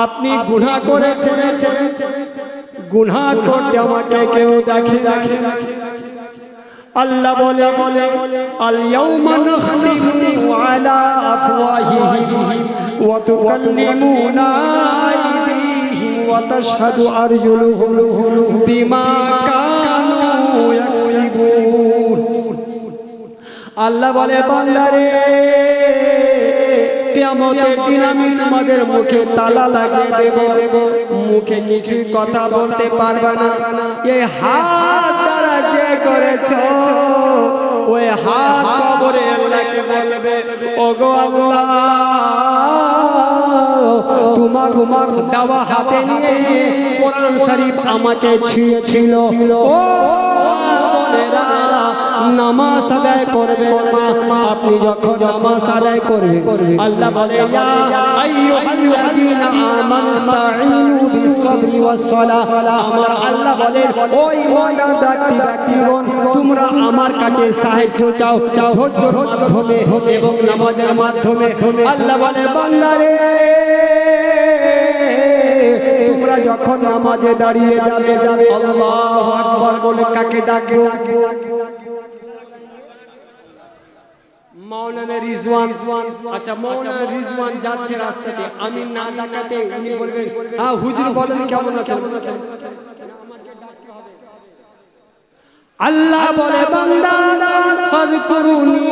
আপনি গুনাহ করেছেন, গুনাহ করতে আমাকে কেউ দেখে দেখে। আল্লাহ বলে আল ইয়াউমা নাখতিমু আলা আফওয়াহিহিম ওয়া তুকাল্লিমুনা আইদিহিম ওয়া তাশহাদু আরজুলুহুম বিমা কানু ইয়াকসিবুন। আল্লাহ বলে বান্দারে কিয়ামতের দিন আমি তোমাদের মুখে তালা লাগিয়ে দেব, মুখে কিছুই কথা বলতে পারবে না। এই হাত দ্বারা যে করেছো ওই হাত কবরে আল্লাহকে বলবে ওগো আল্লাহ তোমার দেওয়া হাতে নিয়ে কোরআন শরীফ আমাকে ছুঁয়েছিল। ও বোনেরা নামাজ আদায় করবে মা, আপনি যখন নামাজ আদায় করবে আল্লাহ বলে ইয়া আইয়ুহাল্লাযীনা আমানু ইসতাঈনু বিস-সাবরি ওয়াস-সালাহ। আমার আল্লাহ বলেন ও ঈমানদার ব্যক্তিগণ তোমরা আমার কাছে সাহায্য চাও ধৈর্য ধরে এবং নামাজের মাধ্যমে। আল্লাহ বলে বান্দারে তোমরা যখন নামাজে দাঁড়িয়ে যাবে আল্লাহু আকবার বলে কাকে ডাকবে? মাওলানা রিজওয়ান। আচ্ছা মাওলানা রিজওয়ান যাচ্ছে রাস্তাতে, আমি না ডাকাতে উনি বলবেন হ্যাঁ হুজুর বলেন কেমন আছেন? আল্লাহ বলে বান্দা ফাযকুরুনি।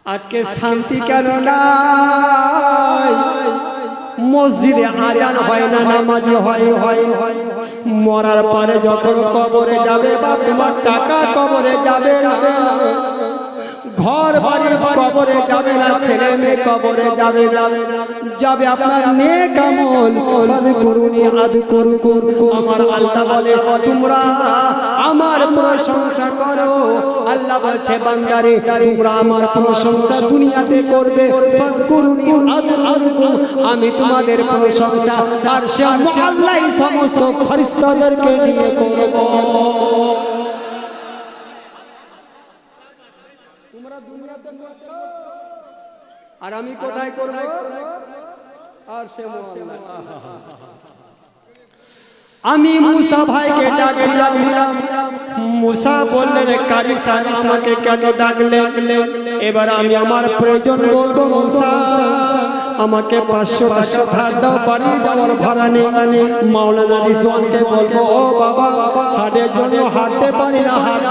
আজকে শান্তি কেন নাই? মসজিদে আজান হয় না, নামাজ হয়। মরার পরে যখন কবরে যাবে বা তোমার টাকা কবরে যাবে না, ঘর বাড়ি কবরে যাবে না, ছেলে মেয়ে কবরে যাবে আপনার নেক আমল। ফাযকুরুনি আযকুরকুম। আমার আল্লাহ বলে তোমরা আমার প্রশংসা করো। আল্লাহ বলছে বান্দারে তোমরা আমার প্রশংসা দুনিয়াতে করবে। ফাযকুরুনি আযকুরকুম, আমি তোমাদের প্রশংসা আর সে আল্লাহই সমস্ত ফেরেশতাদেরকে দিয়ে করব। তোমরা দুনিয়াতে করছো আর আমি কোথায় করব? আর সে আমি মুসা ভাইকে ডাক দিলাম। মুসা বললেন কারি সাহেব আমাকে কেন ডাকলেন? এবার আমি আমার প্রয়োজন বলবো মুসা আমাকে 500 টাকা ধার দাও, বাড়ি যাওয়ার ভাড়া নেই। মাওলানা রিজওয়ানকে বলবো ও বাবা হাটের জন্য হাঁটতে পারি না, হাট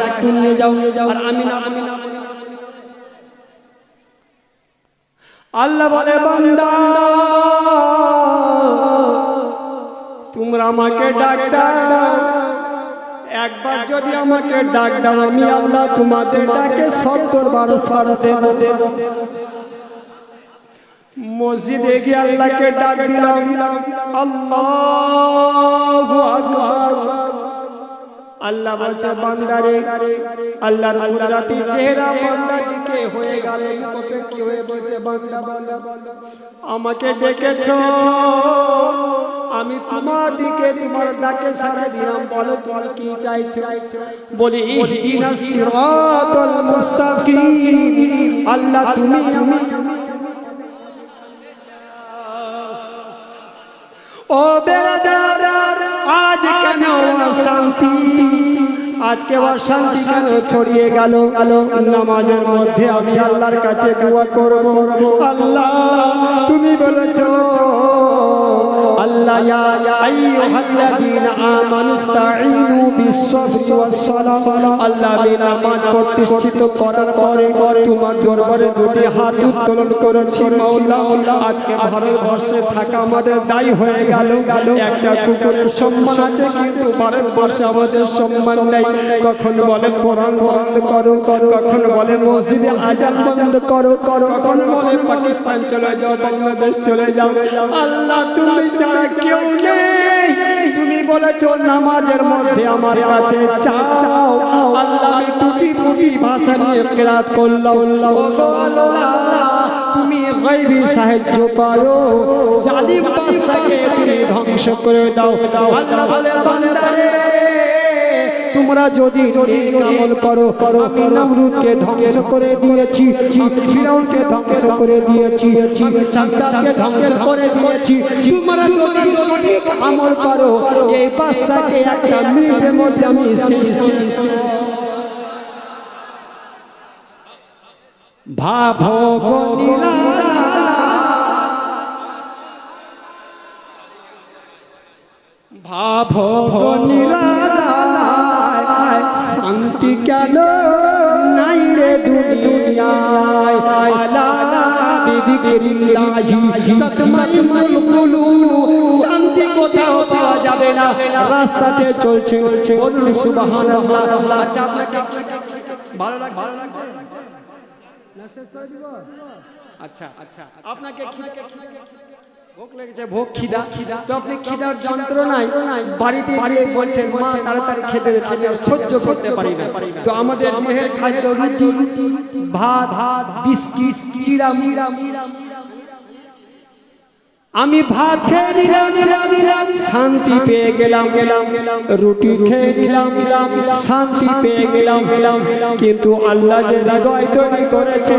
একটু নিয়ে যাও। আর আমি না আল্লাহ বলে বান্দা তোমরা আমাকে ডাক দাও, একবার যদি আমাকে ডাক দাও আমি আল্লাহ তোমাদের ডাকে 70 বার সাড়া দেব। মসজিদে গিয়ে আল্লাহকে ডাক দিলাম আল্লাহু আকবার। আল্লাহ বলছে বান্দারে আল্লাহর কুদরতি চেহারা বান্দার দিকে হয়ে গেল, কি হয়ে বলছে বান্দা আমাকে ডেকেছো, আমি তোমার দিকে তোমার ডাকে সাড়া দিলাম, বলো তুমি কি চাইছো? বলি ইহদিনাস সিরাতাল মুস্তাকিম। আল্লাহ তুমি ও বেরাদার আজ কেন শান্তি, আজকে অশান্তি কেন ছড়িয়ে গেল? নামাজের মধ্যে আমি আল্লাহর কাছে দোয়া করব। আল্লাহ তুমি বলেছো আল্লাহ ইয়া আইয়ুহাল্লাযীনা আমানু ইসতাঈনু বিস-সাবরি ওয়াস-সালাহ। আল্লাহ নামাজ প্রতিষ্ঠিত করার পরে তোমার দরবারে দুটি হাত উত্তোলন করেছি মাওলা। আজকে ভারতবর্ষে থাকা আমাদের দায়ী হয়ে গেল। একটা কুকুরের সম্মান আছে কিন্তু ভারতবর্ষে আমাদের সম্মান নেই। কখন বলে কোরআন বন্ধ করো, কখন বলে মসজিদে আজান বন্ধ করো, কখন বলে পাকিস্তান চলে যাও, বাংলাদেশ চলে যাও। আল্লাহ তুমি ছাড়া কেউ নেই। তুমি বলেছো নামাজের মধ্যে আমার কাছে চাও। আল্লাহ আমি টুটি ভাষা নিয়ে কিরাত করলাম। তুমি গায়বী সাহায্য করো, জালিম বাদশাকে তুমি ধ্বংস করে দাও। আল্লাহ বলে বান্দারে তোমরা যদি নেক আমল করো, আমি নমরুদকে ধ্বংস করে দিয়েছি, আমি ফিরআউনকে ধ্বংস করে দিয়েছি, আমি সাদ্দাতকে ধ্বংস করে দিয়েছি। তোমরা যদি সঠিক আমল করো, এই বাদশাকে একটা মিনিটের মধ্যে আমি শেষ ভাবো গো ভাবো গো নিরালায়, শান্তি কেন নাই রে দুনিয়ায়। আলা বিযিকরিল্লাহি তাতমাইন্নুল কুলুব, শান্তি কোথাও পাওয়া যাবে না। রাস্তাতে চলছে বলুন সুবহানাল্লাহ। আচ্ছা আপনাকে ভালো লাগছে না? শেষ করে দিব। আচ্ছা আচ্ছা, আপনাকে ভোগ লেগেছে, ভোগ খিদা, তো আপনি খিদার যন্ত্রণায় বাড়িতে গিয়ে বলছেন মা তাড়াতাড়ি খেতে দে, আমি আর সহ্য করতে পারি না। তো আমাদের দেহের খাদ্য রুটি, ভাত, বিস্কিট, চিড়া, আমি ভাত খেয়ে নিলাম, শান্তি পেয়ে গেলাম, রুটি খেয়ে নিলাম, শান্তি পেয়ে গেলাম। কিন্তু আল্লাহ যে হৃদয় তৈরি করেছে,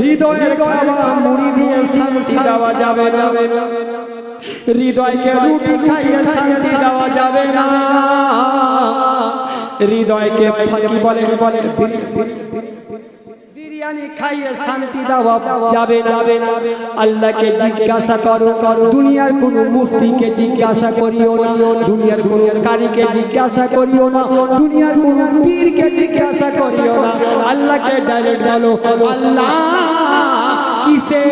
হৃদয়ের খাওয়া মুড়ি দিয়ে শান্তি দেওয়া যাবে না, হৃদয়কে রুটি খাইয়ে শান্তি দেওয়া যাবে না, হৃদয়কে ফাঁকি বলে বিরিয়ানি খাইয়ে শান্তি দেওয়া যাবে না। আল্লাহকে জিজ্ঞাসা করো, দুনিয়ার কোন মুফতিকে জিজ্ঞাসা করিও না, দুনিয়ার কোন কারীকে জিজ্ঞাসা করিও না, দুনিয়ার কোন পীরকে জিজ্ঞাসা করিও না। আল্লাহকে ডাইরেক্ট বলো, আল্লাহ কিসে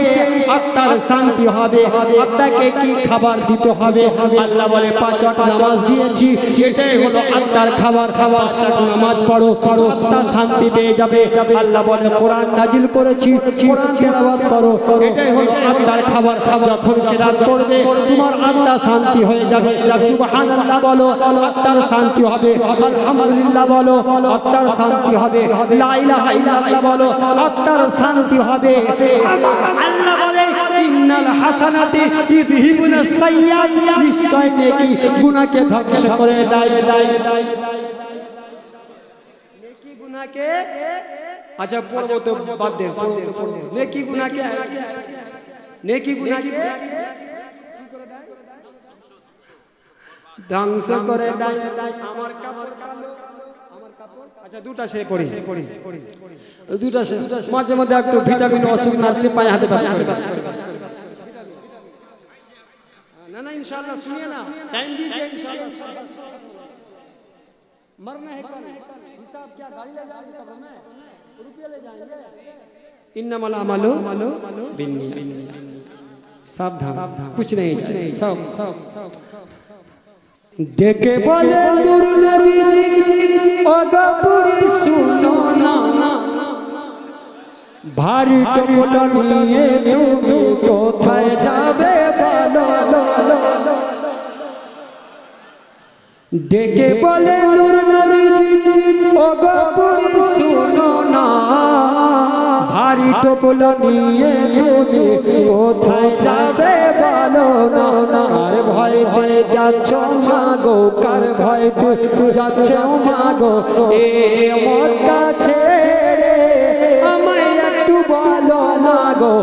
আত্মার শান্তি হবে, আত্মাকে কি খাবার দিতে হবে? আল্লাহ বলে 5 ওয়াক্ত নামাজ দিয়েছি, এটাই হলো আত্মার খাবার। 5 ওয়াক্ত নামাজ পড়ো, আত্মা শান্তি পেয়ে যাবে। আল্লাহ বলে কোরআন নাজিল করেছি, কোরআন তেলাওয়াত করো, এটাই হলো আত্মার খাবার। যখন কেরাত করবে তোমার আত্মা শান্তি হয়ে যাবে। সুবহানাল্লাহ বলো, আত্মার শান্তি হবে। আলহামদুলিল্লাহ বলো, আত্মার শান্তি হবে। লা ইলাহা ইল্লাল্লাহ বলো, আত্মার শান্তি হবে। আল্লাহ বলে ইন্নাল হাসানাতি ইযহিবুনাস সাইয়্যাত, নিশ্চয় নেকি গুনাহকে ধ্বংস করে দেয়। নেকি গুনাহকে, আচ্ছা পড়বো তো বাদ দেন, নেকি গুনাহকে ধ্বংস করে দেয়। আমার কাপড় কালো, আচ্ছা দুটা সে পড়ি, দুটা সে মাঝে মধ্যে একটু ভিটামিন ওষুধ না আসলে পায়ে হাতে ব্যথা করে। না इंशाल्लाह सुनिए ना, टाइम दीजिए इंशाल्लाह। मरना है कल, हिसाब क्या गाड़ी ले जाएंगे कब्र में, रुपये ले जाएंगे। इन्नमल अमलु बिन्नियात, सावधान, कुछ नहीं सब देखे बोले नूर नबी जी ओगा पूरी सुनो ना, भारी टोपला निये তুমি কোথায় যাবে বলো, ডেকে বলে নূর নবী জি ওগো পুরি শুনো না, ভারী টুপলা নিয়ে তুমি কোথায় যাবে বলো না। কার ভয় ভয়ে যাচ্ছ মাগো, কার ভয় যাচ্ছ মাগো, এ মক্কা ছেড়ে আমায় একটু বলো না গো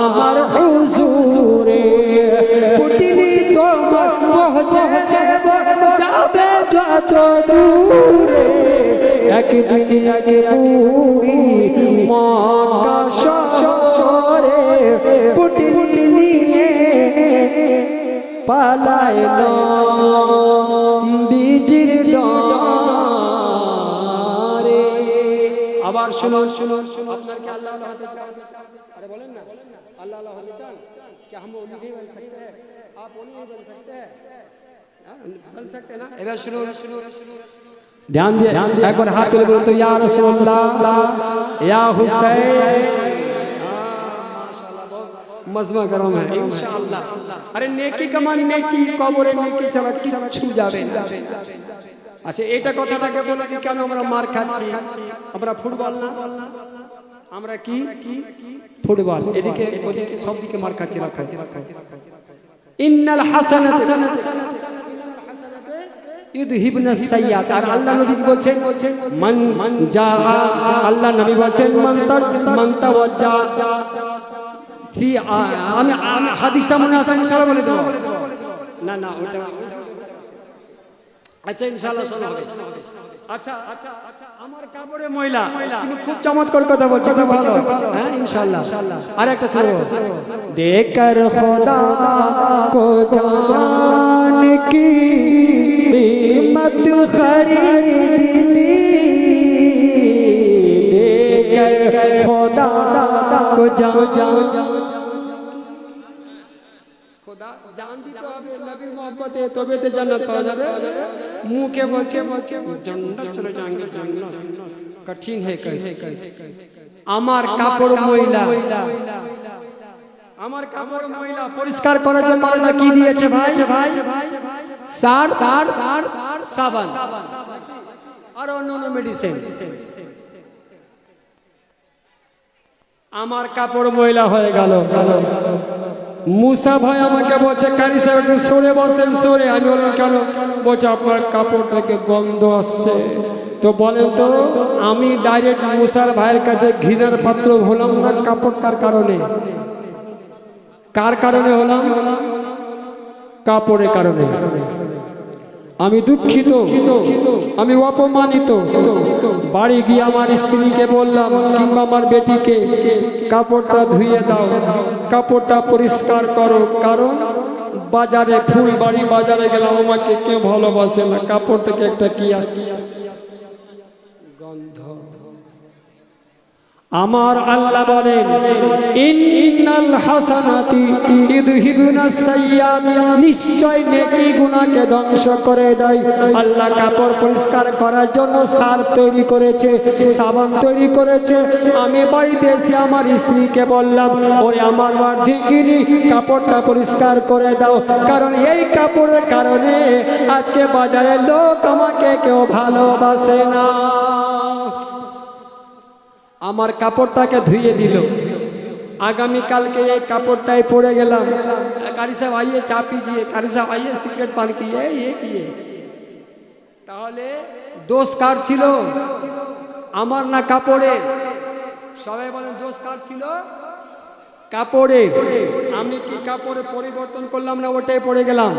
আমার হুজুরে, পুটিলি তোমার পৌঁছে যাবে যত দূরে, একদিন এক বুড়ি মক্কা শহরে পুটিলি নিয়ে পালাইলো বিজির ডরে। আবার শুনুন, আপনার কি আল্লাহ হতে চান? अरे बोलें ना, अल्लाह अल्लाह होने चान, क्या हम ओली नहीं बन सकते हैं? आप ओली नहीं बन सकते हैं? बन सकते ना? एक बार सुनो, ध्यान दिए, एक बार हाथ तुले बोलो तो या रसूलुल्लाह, या हुसैन, मजमा करो मैं इंशाअल्लाह। अरे नेकी कमान, नेकी कबरे नेकी चला छू जावे ना। আচ্ছা এটা কথাটাকে বলে কি কেন আমরা মার খাচ্ছি? আমরা ফুটবল না, আমরা কি ফুটবল, এদিকে ওদিকে সব দিকে মার খাচ্ছি। রাখো ইন্নাল হাসানাত ইউযহিবুনাস সাইয়্যাত। আর আল্লাহ নবী কি বলছেন? মান জা, আল্লাহ নবী বলছেন মান তাওয়াজ্জা ফি, আমি হাদিসটা মনে আছে ইনশাআল্লাহ বলে দেব। না না ওটা আচ্ছা ইনশাআল্লাহ শোনা হবে। আচ্ছা আচ্ছা আচ্ছা, আমার কাপড়ে ময়লা, কিন্তু খুব চমৎকার কথা বলছে, খুব ভালো। হ্যাঁ ইনশাআল্লাহ। আর একটা ছিল, দেখকর খোদা কো জান কি कीमत खरीद ली, देखकर खुदा को खुदा जान दी तो अब नबी मोहब्बत है तबे तो जन्नत पाওয়া যাবে। मुंह के বলছে जन्नत चले जाएंगे, जन्नत कठिन है। আমার কাপড় ময়লা, আমার কাপড় ময়লা পরিষ্কার করার জন্য আল্লাহ কি দিয়েছে ভাই? সার সার সাবান আর অন্যান্য মেডিসিন। আমার কাপড় ময়লা হয়ে গেল। মুসা ভাই আমাকে বলছে কারি সাহেব একটু সরে বসেন, সরে। আমি বললাম কেন? বলছে আপনার কাপড় থেকে গন্ধ আসছে। তো বলেন তো, আমি ডাইরেক্ট মুসার ভাইয়ের কাছে ঘৃণার পাত্র হলাম না কাপড়টার কারণে? কার কারণে হলাম? কাপড়ের কারণে। আমি দুঃখিত, আমি অপমানিত। বাড়ি গিয়ে আমার স্ত্রীকে বললাম কিংবা আমার বেটিকে, কাপড়টা ধুয়ে দাও, কাপড়টা পরিষ্কার করো। কারণ বাজারে, ফুলবাড়ি বাজারে গেলাম, আমাকে কেউ ভালোবাসে না, কাপড় থেকে একটা কি আসে গন্ধ। আমার আল্লাহ বলেন ইন্নাল হাসানাতি ইউযহিবুনাস সাইয়্যাত, নিশ্চয় নেকি গুনাহকে ধ্বংস করে দেয়। আল্লাহ কাপড় পরিষ্কার করার জন্য সার্ফ তৈরি করেছে, সাবান তৈরি করেছে। আমি বাড়িতে এসে আমার স্ত্রীকে বললাম, ওরে আমার ঢিকিনি, কাপড়টা পরিষ্কার করে দাও। কারণ এই কাপড়ের কারণে আজকে বাজারের লোক আমাকে কেউ ভালোবাসে না। আমার কাপড়টাকে ধুয়ে দিল। आगामी काल के ये कापड़टाई पड़े गलाम कारी साहब आइए चा पीजिए कारी साहब आइए सिगरेट पान किए ये किए ताहले दोष कार छिलो आमार ना कापड़े सबाई बोलेन दोष कार छिलो कापड़े आमी कि कापड़े परिवर्तन करलाम ना ओटाई पड़े गेलाम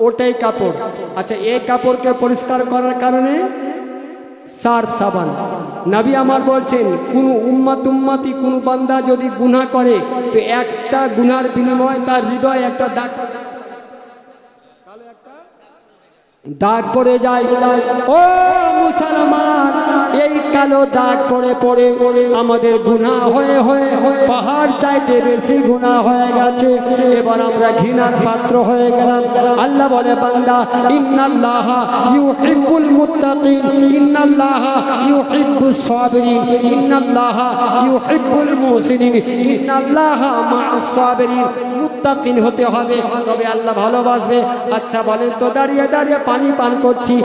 ओटाई कापड़ अच्छा ये कापड़ के परिष्कार करार कारणे सार्फ साबान नबी आमार बोलছেন কোনো উম্মত উম্মতি কোনো বান্দা যদি গুনাহ করে তো একটা গুনার বিনিময়ে তার হৃদয়ে একটা দাগ পড়ে যায় ও মুসলমান এই কালো দাগ পড়ে পড়ে আমাদের গুনাহ হয়ে হয়ে পাহাড় চাইতে বেশি গুনাহ হয়ে গেছে এবার আমরা ঘৃণার পাত্র হয়ে গেলাম আল্লাহ বলে বান্দা ইন্নাল্লাহা ইউহিব্বুল মুত্তাকিন ইন্নাল্লাহা ইউহিব্বুস সাবিরিন ইন্নাল্লাহা ইউহিব্বুল মুহসিনিন ইন্নাল্লাহা মা'আস সাবিরিন মুত্তাকিন হতে হবে তবে আল্লাহ ভালোবাসবে আচ্ছা বলেন তো দাঁড়িয়ে দাঁড়িয়ে পানি পান করছি